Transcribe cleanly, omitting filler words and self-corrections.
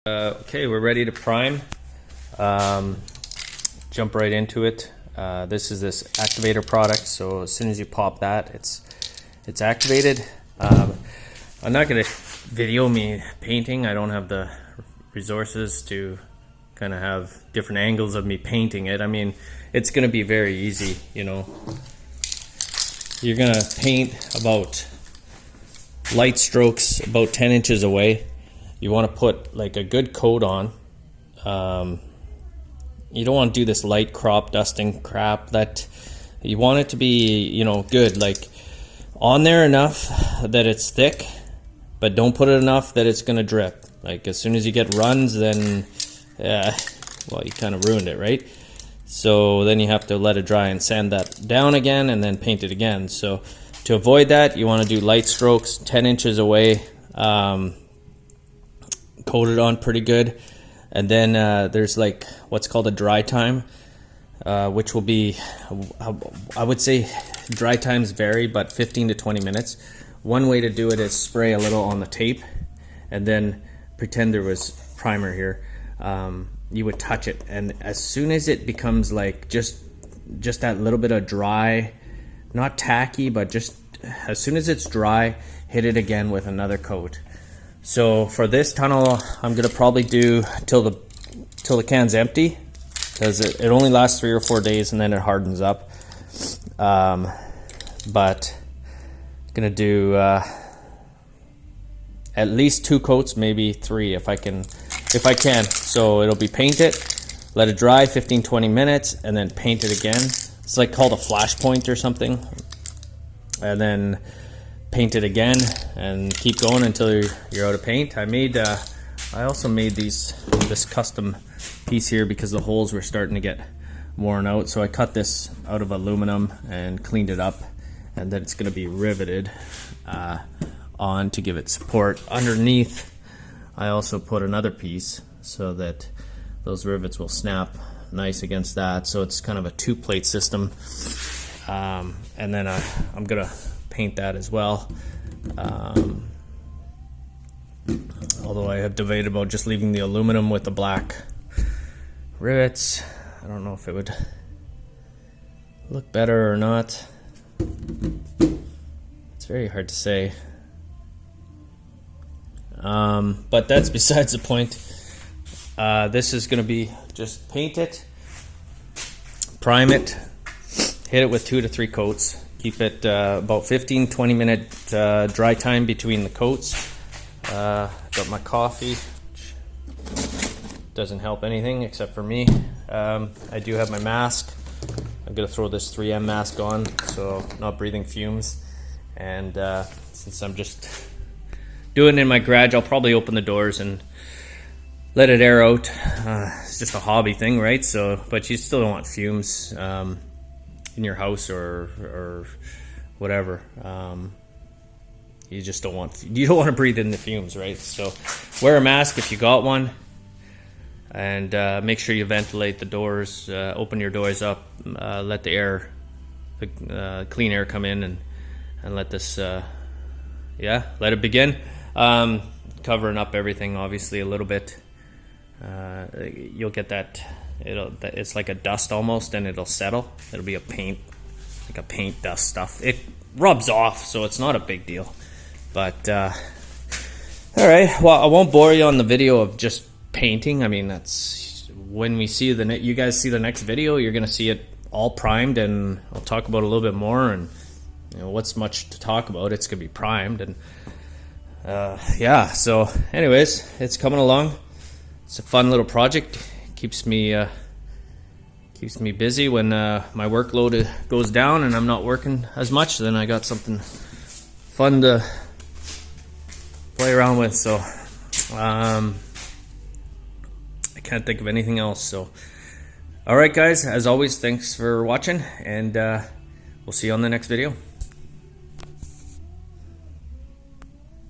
Okay, we're ready to prime. Jump right into it. This is this activator product, so as soon as you pop that, it's activated. I'm not going to video me painting. I don't have the resources to kind of have different angles of me painting it. I mean, it's going to be very easy, you know. You're going to paint about light strokes about 10 inches away. You want to put like a good coat on. You don't want to do this light crop dusting crap. That you want it to be, you know, good, like on there enough that it's thick, but don't put it enough that it's gonna drip. Like as soon as you get runs, then well, you kind of ruined it, right? So then you have to let it dry and sand that down again and then paint it again. So to avoid that, you want to do light strokes 10 inches away. Coat it on pretty good, and then there's like what's called a dry time, which will be, I would say dry times vary, but 15 to 20 minutes. One way to do it is spray a little on the tape and then pretend there was primer here. You would touch it, and as soon as it becomes like just that little bit of dry, not tacky, but just as soon as it's dry, hit it again with another coat. So for this tunnel, I'm gonna probably do till the can's empty, because it only lasts 3 or 4 days and then it hardens up. But gonna do at least 2 coats, maybe 3 if I can. So it'll be paint it, let it dry 15-20 minutes, and then paint it again. It's like called a flash point or something, and then paint it again and keep going until you're out of paint. I also made this custom piece here because the holes were starting to get worn out, so I cut this out of aluminum and cleaned it up, and then it's going to be riveted on to give it support. Underneath I also put another piece so that those rivets will snap nice against that, so it's kind of a 2-plate system. And then I'm gonna paint that as well, although I have debated about just leaving the aluminum with the black rivets. I don't know if it would look better or not. It's very hard to say, but that's besides the point. This is gonna be just paint it, prime it, hit it with 2 to 3 coats. Keep it about 15-20 minute dry time between the coats. Got my coffee, which doesn't help anything except for me. I do have my mask. I'm gonna throw this 3M mask on, so not breathing fumes. And since I'm just doing it in my garage, I'll probably open the doors and let it air out. It's just a hobby thing, right? So, but you still don't want fumes in your house or whatever. You just don't want to breathe in the fumes, right? So wear a mask if you got one, and make sure you ventilate the doors, open your doors up, let the air, the clean air come in, and let this let it begin. Covering up everything obviously a little bit. You'll get that. It's like a dust almost, and it'll settle. It'll be a paint, like a paint dust stuff. It rubs off, so it's not a big deal. But all right, well, I won't bore you on the video of just painting. I mean, that's when we see you guys see the next video, you're gonna see it all primed, and I'll talk about it a little bit more. And you know, what's much to talk about? It's gonna be primed, and yeah. So, anyways, it's coming along. It's a fun little project. Keeps me busy when my workload goes down and I'm not working as much. Then I got something fun to play around with. So I can't think of anything else. So all right, guys, as always, thanks for watching, and we'll see you on the next video.